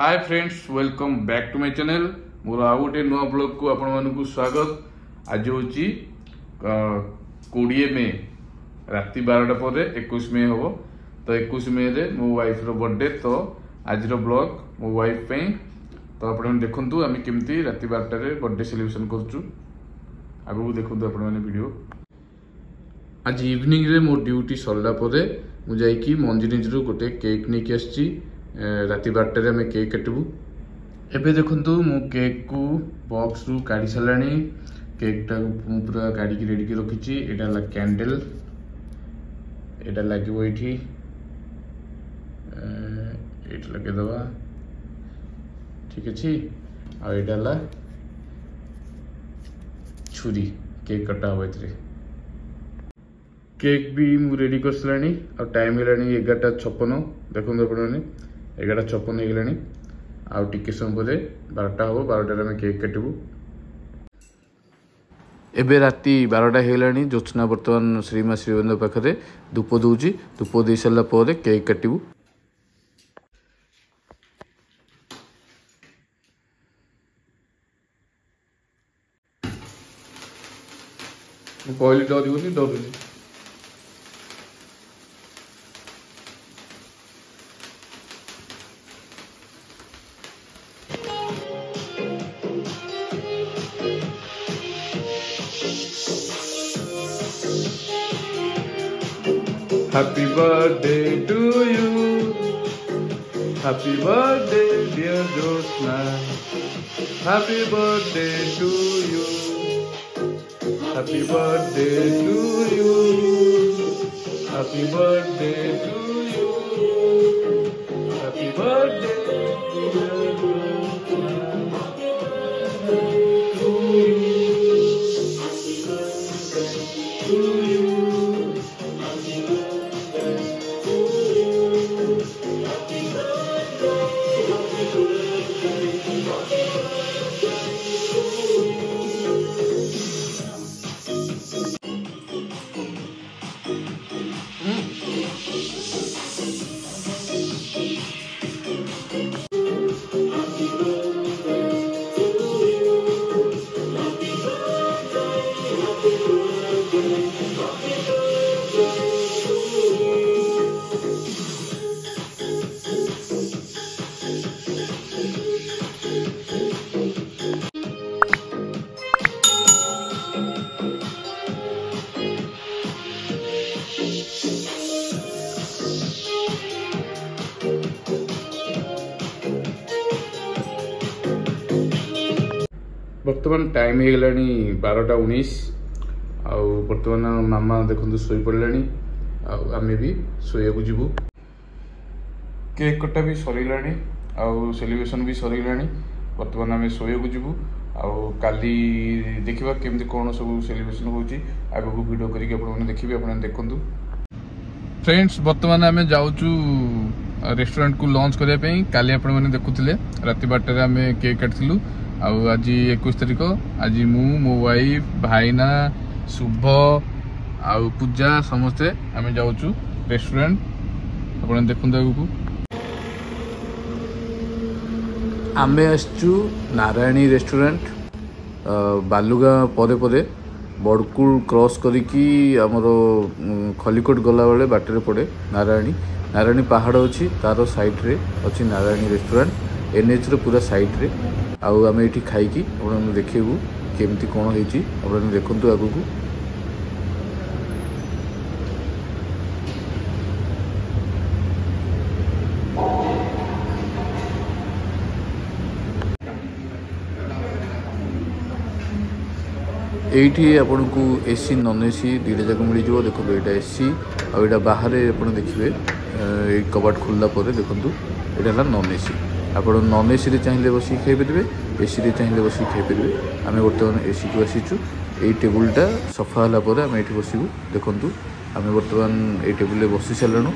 Hi friends, welcome back to my channel. मोर आउ गोटे नुआ ब्लॉग को आपण मानकु स्वागत। आज होची 20 मे राति 12टा पर 21 मे हम। तो 21 मे रे मो वाइफ रो बर्थडे। तो आज रो ब्लॉग मो वाइफ पे। तो आपण देखंतु आमी केमती राति 12टा रे बर्थडे सेलिब्रेशन करछु। आगु देखंतु आपण माने वीडियो। आज इवनिंग रे मो ड्यूटी सरला परे मु जाई कि मंजिनिज रो गोटे केक नै के आछि। राति 12टा रे आमे केक काटबू। एबे देखंतु मु केक को बॉक्स रु काढी सलानी। केक टा पूरा काढी के रेडी के रखिछि। एटा ला कैंडल, एटा लागिवो एठी, एटा लगे दवा। ठीक अछि। आ एटा ला छुरी, केक कटा हो एथरे। केक भी मु रेडी कर सलानी। आ टाइम हेलानी 11:56। देखंतु आपण माने 11:56 हेलानी। आ टिके समय परे 12टा हो। 12टा रे केक काटबू। एबे राति 12टा हेलानी। ज्योत्सना वर्तमान श्रीमा श्रीबंध पाखरे धूप दउची। धूप दे सला परे केक काटबू। मु कहली डरिबोनी, डरुनी। Happy birthday to you. Happy birthday dear Jyotsna. Happy birthday to you. Happy birthday to you. Happy birthday to you. Happy birthday dear Jyotsna. To you. बर्तमान टाइम हो गलानी 12:19। बर्तमान मामा देखो शोई पड़े। आमे भी शोया को जीवु। केक कटा भी सरीलानी। सेलिब्रेशन भी सरीलानी। बर्तमान आमे शोया को जीवु। काली देखिबा केमती कोन सब सेलिब्रेशन होची। आगो को वीडियो करिके आपण देखिबे। आपण देखंतु फ्रेंड्स, बर्तमान आमे जाउचु रेस्टोरेंट को लॉन्च करया पे। काली आपण माने देखुथिले राति 12टा रे आमे केक काटथिलु। आज 21 तारिख। आज मो वाइफ, भाईना, शुभ आउ पूजा समस्ते आमे जाउचु रेस्टोरेंट। आपण देखुन आगु आमे आसचु नारायणी रेस्टोरेंट। बालुगा परे परे बड़कुल क्रॉस करिकी हमर खलिकोट गला बेले बाटरे पड़े नारायणी। नारायणी पहाड़ अच्छी, तार साइड रे अच्छी नारायणी रेस्टोरेंट। एनएच रो पूरा साइड रे। आउ आमे एठी खाइकी आपण देखिबू केमती कोन होईची। आपण देखंतु आगु को। एठी आपण को एसी नॉन एसी दुईटा जाक मिल जिवो। देखो एटा एसी आ एटा बाहर आपण देखिबे। ए कबाट खुलला परे देखंतु एटा ला नॉन एसी। आपण नॉन एसी रे चाहिए बसी खाई पारे, एसी रे चाहिए बसी खाई पारे। आम बर्तमान एसी को आसीचु। ये टेबुलटा सफा होला परे आम ये बसबू। देखंतु आम बर्तमान ये टेबुल बसी सारूँ।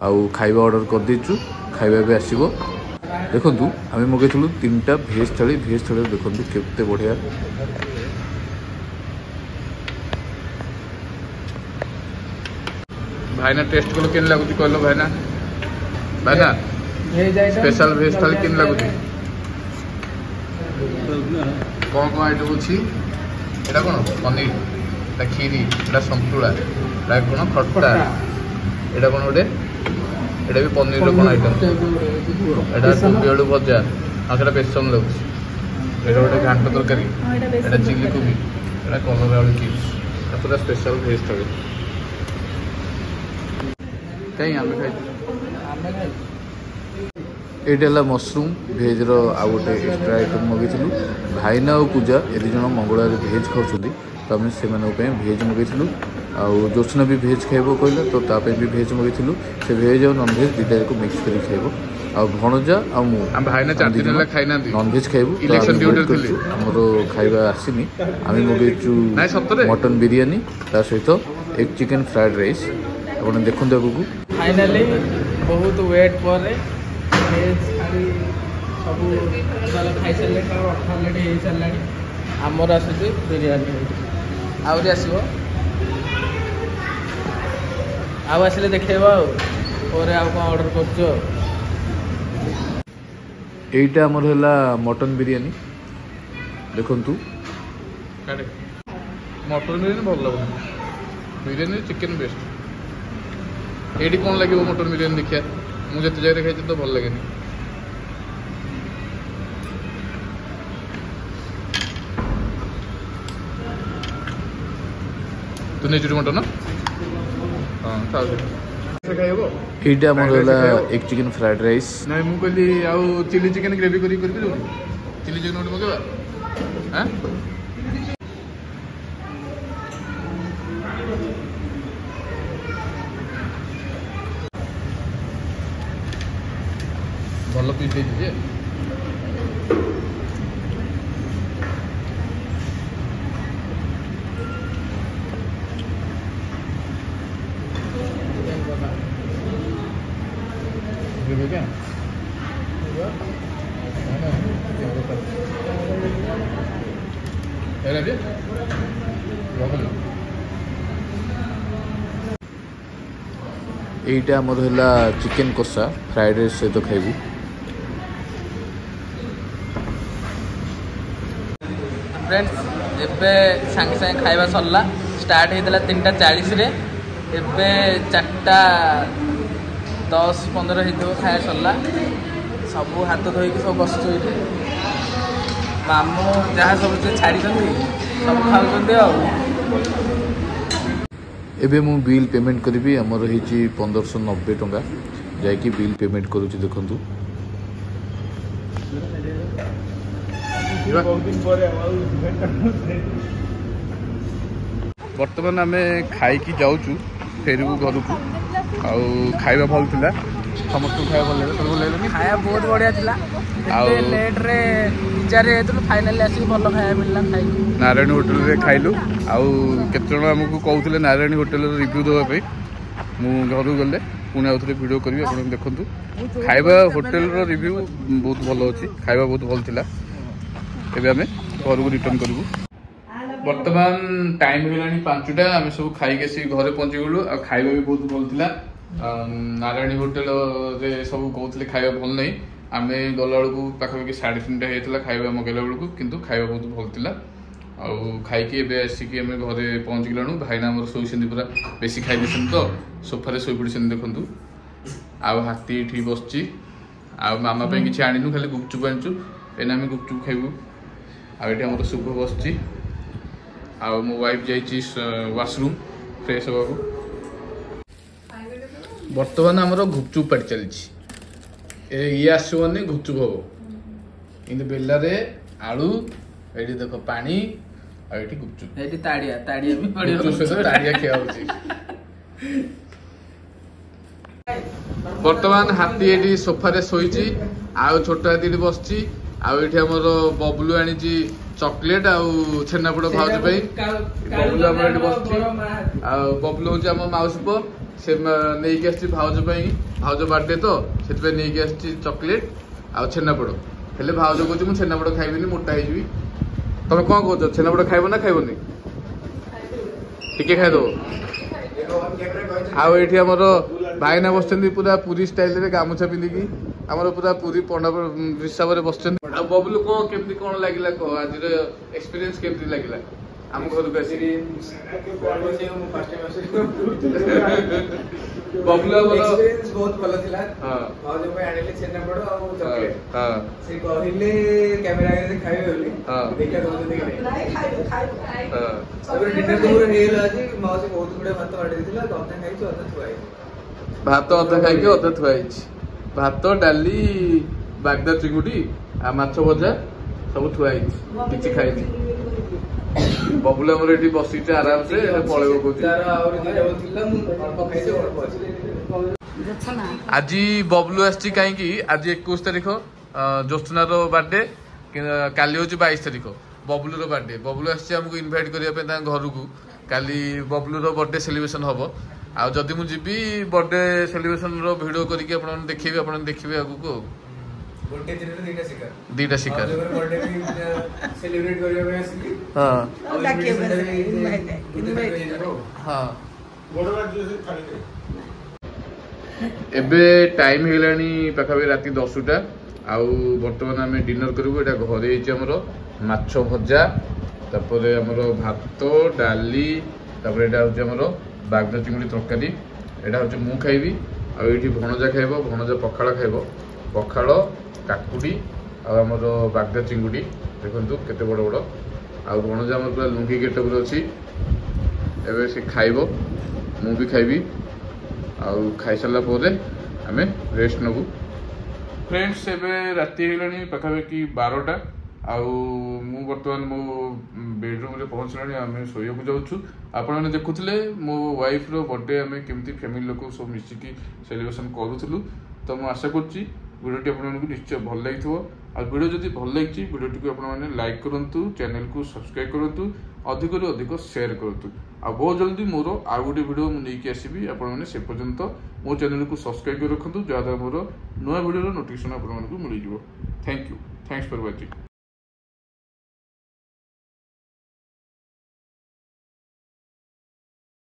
आउ खाइबा ऑर्डर कर देचु। खाइबा भी आसीबो। देखंतु आम मगेइलु 3टा भेज थाली। भेज थाली देखंतु केते बढ़िया। भाईना टेस्ट कलो केन लागुची कहलो भाईना। भाईना स्पेशल भेज थाली किन लगुଛି कौन कौन आइटम अच्छी एटा कौन पनीर एटा खीरी एटा संतुला एटा कौन खट्टा एटा कौन गोटे एटा भी पनीर कौन आइटम एटा कोबी आलू भजा हाँ सेटा बेसन लगुଛି एटा गोटे घांट तरकारी एटा चिली कोबी एटा कलर आलू चिप्स एटा पूरा स्पेशल भेज थाली कहीं आम खाई ये मशरूम भेज आउ गोटे एक्सट्रा आइटम मगेलु भाईना और पूजा ए दुज मंगलवार भेज खाऊँ तो आम से भेज मगेलु आउ जोत्सना भी भेज खाइब कहला तो तापे भी भेज मगेलु से भेज और नॉन भेज दुटा को मिक्स कर खाइब आ भणजा आईना नॉन भेज खाइबू आमर खाइबा आसनी आम मगेचु मटन बिरियानी ता सहित एक चिकेन फ्राइड राइस आप देखते आगू फाइनाली बहुत वेट पर सब खाई सारे 18 मिनट हो सारा आमर आस बिरियानी आहरी आसो आसले देखेबा ऑर्डर कर एटा आमर है मटन बिरियानी देखु मटन बिरियानी भल लगे बिरियानी चिकेन बेस्ट ये कौन लगे मटन बिरियानी देखिए मुझे जगह खाई तो भल लगे तू नहीं चुरी मटन हाँ एटा एक चिकेन फ्राइड राइस नहीं मुझे कहली आउ chilli chicken gravy chilli chicken गोटे मगेबा हाँ भल पीस देती क्या एटा आमर है चिकेन कषा फ्राइड राइस सहित खाइबू फ्रेंड्स एबे सांगे सांगे खाइबा सरला स्टार्ट होता 3:40 रे एबे 4:10-15 हो खाया सरला सब हाथ धोईक सब बस मामू जहाँ सब छाड़ी सब खाऊ एबे मु बिल पेमेंट करी आमर हो 1590 टंका जाकि बिल पेमेंट करुच्ची देखु बर्तमान आम खाई जाऊँ फेरबू घर को खाଇବା भल थिला समस्त खाଇବା भल लगे सब लगे खाया बहुत बढ़िया थिला लेट रे विचार फाइनाली आसिक भल खाया मिलला खाई नारायण होटल रे खाइलु आउ केते जण हमकु कहउथिले नारायण होटल रे रिव्यू देबा पे मु घर गले पुणे आउथरे वीडियो करबी आपण देखंतु खाଇବା होटल रो रिव्यू बहुत भल अछि खाଇବା बहुत भल थिला एबे हमें घर को रिटर्न करबू बर्तमान टाइम होलानी 5टा आम सब खाई के घरे पहुंची गलु आ खाଇବା भी बहुत भल थिला नारायण होटल रे सब कहते खाଇବା भल नहीं आम गला बेलू पाखापाखि 3:30 होता खाଇବା मगेला बेलू किंतु खाଇବା बहुत भल थिला आउ खाई आसिक आम घरे पहुंच गलु भाईना आम शोन पूरा बेसी खाई देते तो सोफारे शोई पड़ी देखु आउ हाथी ये बस मामा कि आणनु खाली गुपचुप आनीचु एना आम गुपचुप खाइबू आम शुभ बस मो वाइफ जाइए वाशरूम फ्रेश होगा बर्तमान आमर गुपचुप पार्टी चलती ये आसने गुपचुप हम इन बेलारे आलू ये देख पानी आठी गुपचुप ताड़िया ताड़िया भी पड़ी ताड़िया खिया बर्तमान हाथी ये सोफारे शोची आउ छोट हाथी बस आमर बबलू आनी चॉकलेट आउ छेनापोड़ भाउज बबलू आम बस बबलू हूँ आम माउसी पुओ से नहीं आस भाउज भाउज बर्थडे तो से नहीं आस चॉकलेट आउ छेनापोड़ हेल्ले भाउज कह छेनापोड़ खाइबी मोटा हो तुम कौन कह छेनापोड़ खाइब ना खाइबनी टिके खाइदब आउ ये आमर भाईना बस पूरा पूरी स्टाइल गामुछा पिंधिकी ଆମର ପୁରା ପୁରୀ ପଣ୍ଡା ହିସାବରେ ବସିଛନ୍ତି। ଆଉ ବବୁଲୁ କେମିତି କଣ ଲାଗିଲା କହ, ଆଜିର ଏକ୍ସପିରିଏନ୍ସ କେମିତି ଲାଗିଲା ଆମ ଘରକୁ ଆସିକି? ବବୁଲୁ ବହୁତ ଭଲ ଥିଲା। ଭାଉଜ ପାଇଁ ଆଣିଲେ ଛେନାପୋଡ଼ ଆଉ ଚକଲେଟ। ସେ କହିଲେ କ୍ୟାମେରା ଆଗରେ ଖାଇବେ ବୋଲି, ଦେଖିବା କହୁଛନ୍ତି କି ନାହିଁ। ତାପରେ ଡିନର ତମର ହେଇଗଲା ଆଜି। ମାଉସୀ ବହୁତ ଗୁଡେ ଭାତ ବାଢି ଦେଇଥିଲା, ଅଧା ଖାଇଛୁ ଅଧା ଥୁଆ ହେଇଛି। ଭାତ ଅଧା ଖାଇକି ଅଧା ଥୁଆ ହେଇଛି। ଭାତ ଡାଲି ବାଗଦା ଚିଙ୍ଗୁଡି ଆଉ ମାଛ ଭଜା ସବୁ ଥୁଆ ହେଇଛି, କିଛି ଖାଇନି। ବବୁଲ ଆମର ଏଠି ବସିଛି ଆରାମସେ, ପଳେଇବ କହୁଛି। ଆଜି ବବୁଲୁ ଆସିଛି କାହିଁକି, ଆଜି 21 ତାରିଖ ଜ୍ୟୋତ୍ସ୍ନାର ବାର୍ଥଡେ, କାଲି ହଉଛି 22 ତାରିଖ ବବୁଲୁର ବାର୍ଥଡେ। ବବୁଲୁ ଆସିଛି ଆମକୁ ଇନଭାଇଟ୍ କରିବା ପାଇଁ ତାଙ୍କ ଘରକୁ। କାଲି ବବୁଲୁର ବର୍ଥଡେ ସେଲିବ୍ରେସନ ହବ। ଆଉ ଯଦି ମୁଁ ଯିବି ବର୍ଥଡେ ସେଲିବ୍ରେସନର ଭିଡ଼ିଓ କରିକି ଆପଣମାନେ ଦେଖେଇବି, ଆପଣ ଦେଖିବେ ଆଗକୁ। ଆଉ ଦିଟା ଶିକାର ଏବେ ଟାଇମ୍ ହେଇଗଲାଣି ପାଖାପାଖି ରାତି 10ଟା। ଆଉ ବର୍ତ୍ତମାନ ଆମେ ଡିନର କରିବୁ। ଏଇଟା ଘରେ ହେଇଛି ଆମର ମାଛ ଭଜା, ତାପରେ ଆମର ଭାତ ଡାଲି, ତାପରେ ଏଇଟା ହଉଛି ଆମର ବାଗଦା ଚିଙ୍ଗୁଡ଼ି ତରକାରୀ। ଏଇଟା ହଉଛି ମୁଁ ଖାଇବି, ଆଉ ଏଇଠି ଭଣଜା ଖାଇବ। ଭଣଜା ପଖାଳ ଖାଇବ, ପଖାଳ କାକୁଡ଼ି ଆଉ ଆମର ବାଗଦା ଚିଙ୍ଗୁଡ଼ି ଦେଖନ୍ତୁ କେତେ ବଡ଼ ବଡ଼। ଆଉ ଭଣଜା ଆମର ପୁରା ଲୁଙ୍ଗି ଗେଟଅପ୍ରେ ଅଛି। ଏବେ ସେ ଖାଇବ, ମୁଁ ବି ଖାଇବି। ଆଉ ଖାଇସାରିଲା ପରେ ଆମେ ରେଷ୍ଟ ନେବୁ। ଫ୍ରେଣ୍ଡସ୍ ଏବେ ରାତି ହେଇଗଲାଣି ପାଖାପାଖି 12ଟା। ଆଉ ମୁଁ ବର୍ତ୍ତମାନ ମୋ ବେଡରୁମ୍ରେ ପହଞ୍ଚିଲାଣି। ଆମେ ଶୋଇବାକୁ ଯାଉଛୁ। ଆପଣମାନେ ଦେଖୁଥିଲେ ମୋ ୱାଇଫ୍ର ବର୍ଥଡେ ଆମେ କେମିତି ଫ୍ୟାମିଲି ଲୋକ ସବୁ ମିଶିକି ସେଲିବ୍ରେସନ୍ କରୁଥିଲୁ। ତ ମୁଁ ଆଶା କରୁଛି ଭିଡ଼ିଓଟି ଆପଣମାନଙ୍କୁ ନିଶ୍ଚୟ ଭଲ ଲାଗିଥିବ। ଆଉ ଭିଡ଼ିଓ ଯଦି ଭଲ ଲାଗିଛି ଭିଡ଼ିଓଟିକୁ ଆପଣମାନେ ଲାଇକ୍ କରନ୍ତୁ, ଚ୍ୟାନେଲକୁ ସବସ୍କ୍ରାଇବ୍ କରନ୍ତୁ, ଅଧିକରୁ ଅଧିକ ସେୟାର କରନ୍ତୁ। ଆଉ ବହୁତ ଜଲ୍ଦି ମୋର ଆଉ ଗୋଟେ ଭିଡ଼ିଓ ମୁଁ ନେଇକି ଆସିବି। ଆପଣମାନେ ସେ ପର୍ଯ୍ୟନ୍ତ ମୋ ଚ୍ୟାନେଲକୁ ସବସ୍କ୍ରାଇବ୍ କରି ରଖନ୍ତୁ, ଯାହାଦ୍ୱାରା ମୋର ନୂଆ ଭିଡ଼ିଓର ନୋଟିଫିକେସନ୍ ଆପଣମାନଙ୍କୁ ମିଳିଯିବ। Thank you, thanks for watching.